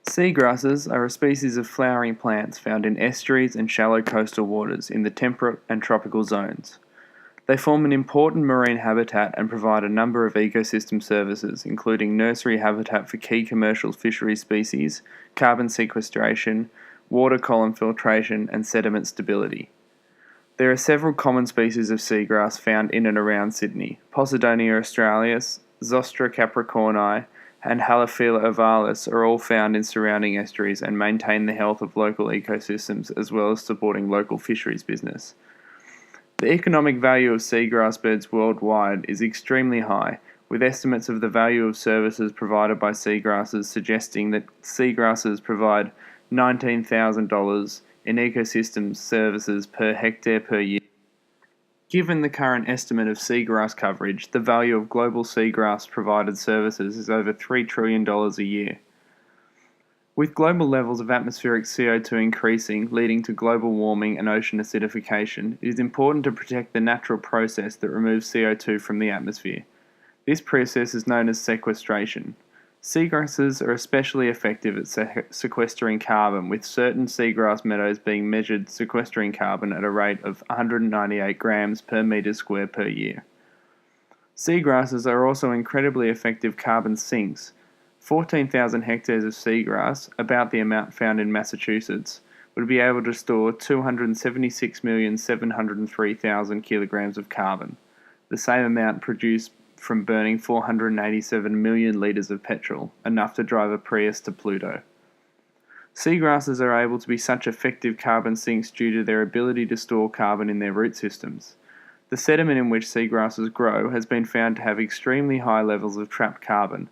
Seagrasses are a species of flowering plants found in estuaries and shallow coastal waters in the temperate and tropical zones. They form an important marine habitat and provide a number of ecosystem services, including nursery habitat for key commercial fisheries species, carbon sequestration, water column filtration, and sediment stability. There are several common species of seagrass found in and around Sydney. Posidonia australis, Zostra capricorni, and Halophila ovalis are all found in surrounding estuaries and maintain the health of local ecosystems as well as supporting local fisheries business. The economic value of seagrass beds worldwide is extremely high, with estimates of the value of services provided by seagrasses suggesting that seagrasses provide $19,000 in ecosystem services per hectare per year. Given the current estimate of seagrass coverage, the value of global seagrass provided services is over $3 trillion a year. With global levels of atmospheric CO2 increasing, leading to global warming and ocean acidification, it is important to protect the natural process that removes CO2 from the atmosphere. This process is known as sequestration. Seagrasses are especially effective at sequestering carbon, with certain seagrass meadows being measured sequestering carbon at a rate of 198 grams per metre square per year. Seagrasses are also incredibly effective carbon sinks. 14,000 hectares of seagrass, about the amount found in Massachusetts, would be able to store 276,703,000 kilograms of carbon, the same amount produced from burning 487 million litres of petrol, enough to drive a Prius to Pluto. Seagrasses are able to be such effective carbon sinks due to their ability to store carbon in their root systems. The sediment in which seagrasses grow has been found to have extremely high levels of trapped carbon.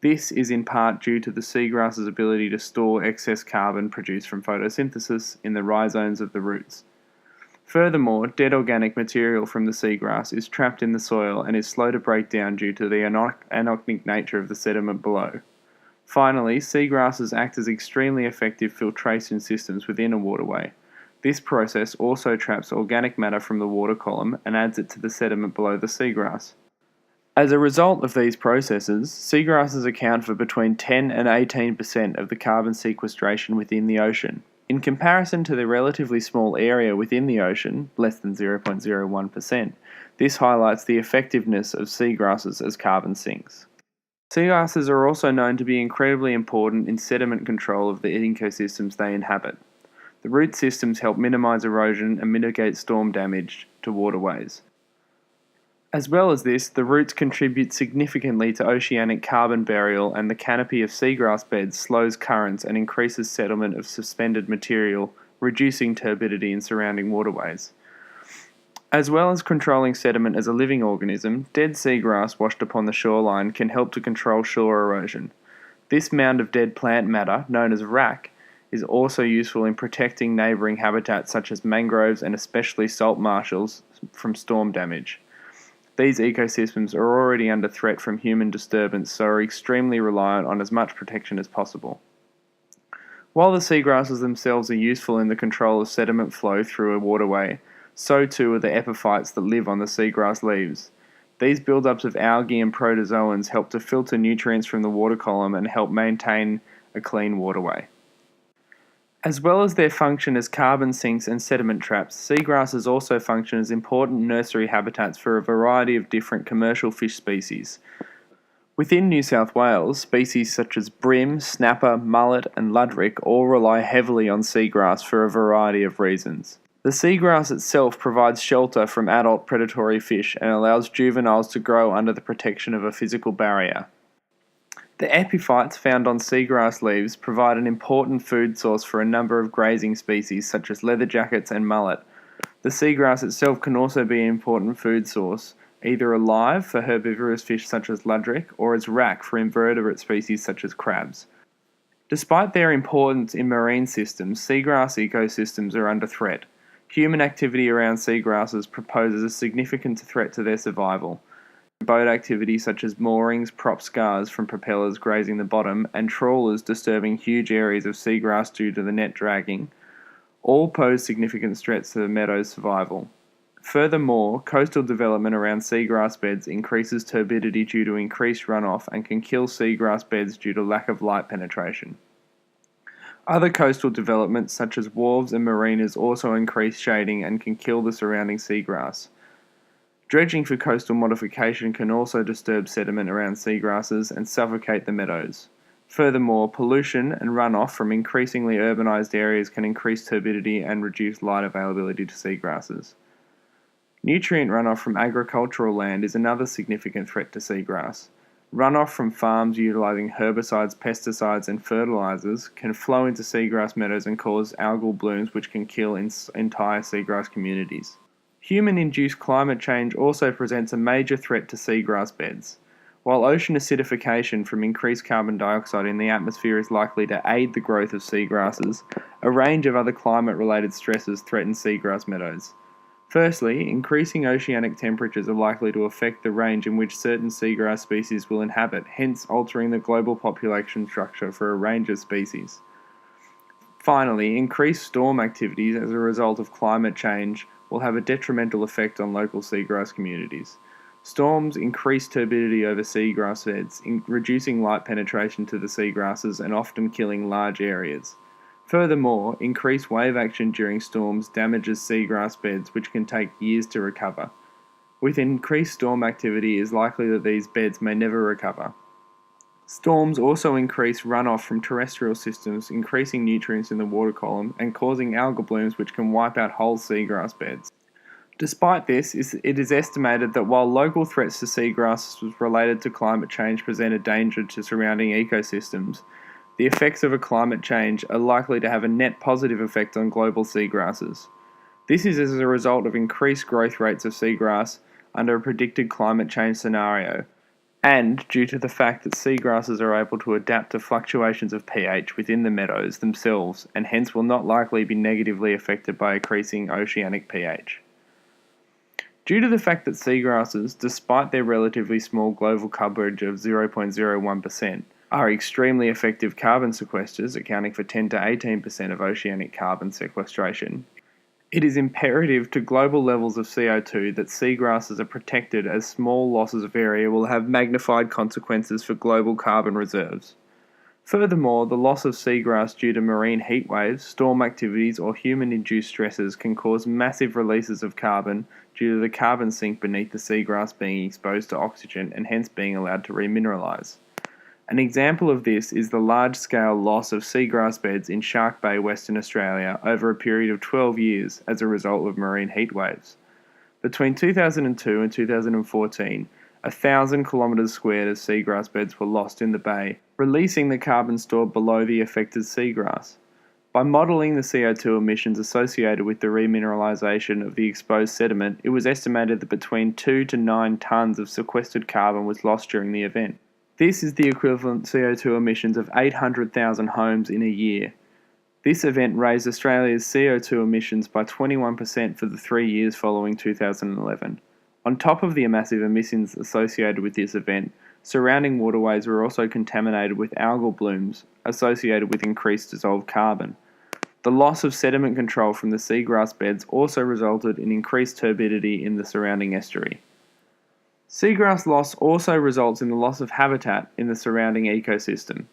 This is in part due to the seagrass's ability to store excess carbon produced from photosynthesis in the rhizomes of the roots. Furthermore, dead organic material from the seagrass is trapped in the soil and is slow to break down due to the anomic nature of the sediment below. Finally, seagrasses act as extremely effective filtration systems within a waterway. This process also traps organic matter from the water column and adds it to the sediment below the seagrass. As a result of these processes, seagrasses account for between 10 and 18% of the carbon sequestration within the ocean. In comparison to the relatively small area within the ocean, less than 0.01%, this highlights the effectiveness of seagrasses as carbon sinks. Seagrasses are also known to be incredibly important in sediment control of the ecosystems they inhabit. The root systems help minimize erosion and mitigate storm damage to waterways. As well as this, the roots contribute significantly to oceanic carbon burial, and the canopy of seagrass beds slows currents and increases settlement of suspended material, reducing turbidity in surrounding waterways. As well as controlling sediment as a living organism, dead seagrass washed upon the shoreline can help to control shore erosion. This mound of dead plant matter, known as wrack, is also useful in protecting neighbouring habitats such as mangroves and especially salt marshes from storm damage. These ecosystems are already under threat from human disturbance, so are extremely reliant on as much protection as possible. While the seagrasses themselves are useful in the control of sediment flow through a waterway, so too are the epiphytes that live on the seagrass leaves. These buildups of algae and protozoans help to filter nutrients from the water column and help maintain a clean waterway. As well as their function as carbon sinks and sediment traps, seagrasses also function as important nursery habitats for a variety of different commercial fish species. Within New South Wales, species such as bream, snapper, mullet and luderick all rely heavily on seagrass for a variety of reasons. The seagrass itself provides shelter from adult predatory fish and allows juveniles to grow under the protection of a physical barrier. The epiphytes found on seagrass leaves provide an important food source for a number of grazing species such as leatherjackets and mullet. The seagrass itself can also be an important food source, either alive for herbivorous fish such as luderick or as wrack for invertebrate species such as crabs. Despite their importance in marine systems, seagrass ecosystems are under threat. Human activity around seagrasses poses a significant threat to their survival. Boat activity such as moorings, prop scars from propellers grazing the bottom, and trawlers disturbing huge areas of seagrass due to the net dragging, all pose significant threats to the meadow's survival. Furthermore, coastal development around seagrass beds increases turbidity due to increased runoff and can kill seagrass beds due to lack of light penetration. Other coastal developments such as wharves and marinas also increase shading and can kill the surrounding seagrass. Dredging for coastal modification can also disturb sediment around seagrasses and suffocate the meadows. Furthermore, pollution and runoff from increasingly urbanized areas can increase turbidity and reduce light availability to seagrasses. Nutrient runoff from agricultural land is another significant threat to seagrass. Runoff from farms utilizing herbicides, pesticides, and fertilizers can flow into seagrass meadows and cause algal blooms which can kill entire seagrass communities. Human-induced climate change also presents a major threat to seagrass beds. While ocean acidification from increased carbon dioxide in the atmosphere is likely to aid the growth of seagrasses, a range of other climate-related stresses threaten seagrass meadows. Firstly, increasing oceanic temperatures are likely to affect the range in which certain seagrass species will inhabit, hence altering the global population structure for a range of species. Finally, increased storm activities as a result of climate change will have a detrimental effect on local seagrass communities. Storms increase turbidity over seagrass beds, reducing light penetration to the seagrasses and often killing large areas. Furthermore, increased wave action during storms damages seagrass beds, which can take years to recover. With increased storm activity, it is likely that these beds may never recover. Storms also increase runoff from terrestrial systems, increasing nutrients in the water column and causing algal blooms which can wipe out whole seagrass beds. Despite this, it is estimated that while local threats to seagrasses related to climate change present a danger to surrounding ecosystems, the effects of a climate change are likely to have a net positive effect on global seagrasses. This is as a result of increased growth rates of seagrass under a predicted climate change scenario, and due to the fact that seagrasses are able to adapt to fluctuations of pH within the meadows themselves and hence will not likely be negatively affected by increasing oceanic pH. Due to the fact that seagrasses, despite their relatively small global coverage of 0.01%, are extremely effective carbon sequesters, accounting for 10 to 18% of oceanic carbon sequestration, it is imperative to global levels of CO2 that seagrasses are protected, as small losses of area will have magnified consequences for global carbon reserves. Furthermore, the loss of seagrass due to marine heat waves, storm activities, or human-induced stresses can cause massive releases of carbon due to the carbon sink beneath the seagrass being exposed to oxygen and hence being allowed to remineralize. An example of this is the large-scale loss of seagrass beds in Shark Bay, Western Australia, over a period of 12 years as a result of marine heat waves. Between 2002 and 2014, 1,000 kilometres squared of seagrass beds were lost in the bay, releasing the carbon stored below the affected seagrass. By modelling the CO2 emissions associated with the remineralisation of the exposed sediment, it was estimated that between 2 to 9 tonnes of sequestered carbon was lost during the event. This is the equivalent CO2 emissions of 800,000 homes in a year. This event raised Australia's CO2 emissions by 21% for the 3 years following 2011. On top of the massive emissions associated with this event, surrounding waterways were also contaminated with algal blooms associated with increased dissolved carbon. The loss of sediment control from the seagrass beds also resulted in increased turbidity in the surrounding estuary. Seagrass loss also results in the loss of habitat in the surrounding ecosystem.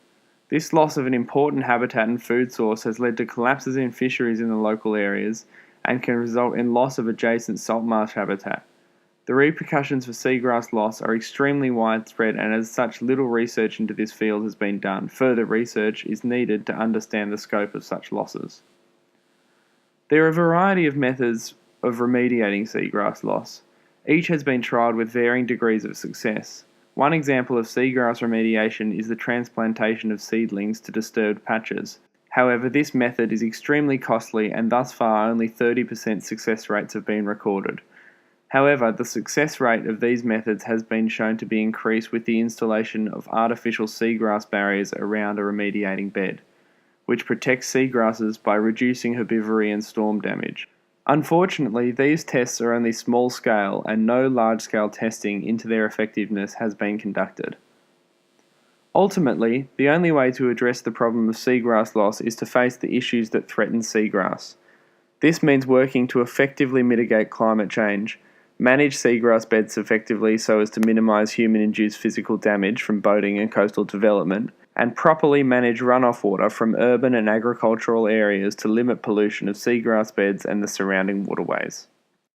This loss of an important habitat and food source has led to collapses in fisheries in the local areas and can result in loss of adjacent salt marsh habitat. The repercussions for seagrass loss are extremely widespread, and as such, little research into this field has been done. Further research is needed to understand the scope of such losses. There are a variety of methods of remediating seagrass loss. Each has been trialled with varying degrees of success. One example of seagrass remediation is the transplantation of seedlings to disturbed patches. However, this method is extremely costly, and thus far only 30% success rates have been recorded. However, the success rate of these methods has been shown to be increased with the installation of artificial seagrass barriers around a remediating bed, which protects seagrasses by reducing herbivory and storm damage. Unfortunately, these tests are only small scale and no large-scale testing into their effectiveness has been conducted. Ultimately, the only way to address the problem of seagrass loss is to face the issues that threaten seagrass. This means working to effectively mitigate climate change, manage seagrass beds effectively so as to minimise human-induced physical damage from boating and coastal development, and properly manage runoff water from urban and agricultural areas to limit pollution of seagrass beds and the surrounding waterways.